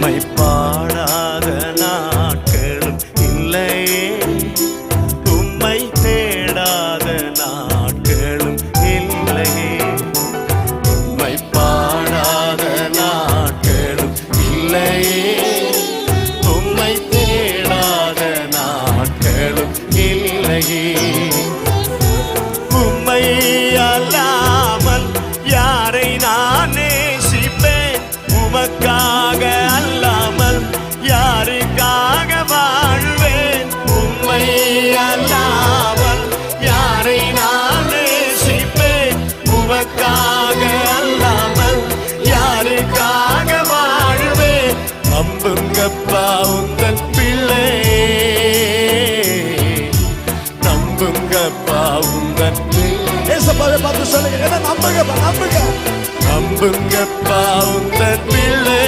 உம்மை பாடாத நாட்களும் இல்லையே, உம்மை தேடாத நாட்களும் இல்லையே. உம்மை பாடாத நாட்களும் இல்லையே, உம்மை தேடாத நாட்களும் இல்லையே. உம்மை அல்லாமல் யாரை நான் நேசிப்பேன்? உமக்காக அல்லாமல் யாருக்காக வாழ்வேன்? உம்மை அல்லாமல் யாரை நான் நேசிப்பேன்? உமக்காக அல்லாமல் யாருக்காக வாழ்வேன்? நம்புங்கப்பா உங்கள் பிள்ளை, நம்புங்கப்பா உங்கள் பிள்ளை. பார்த்து சொல்லுங்க, நம்புங்க, நம்புங்க. நம்புங்கப்பா உங்கள் பிள்ளை.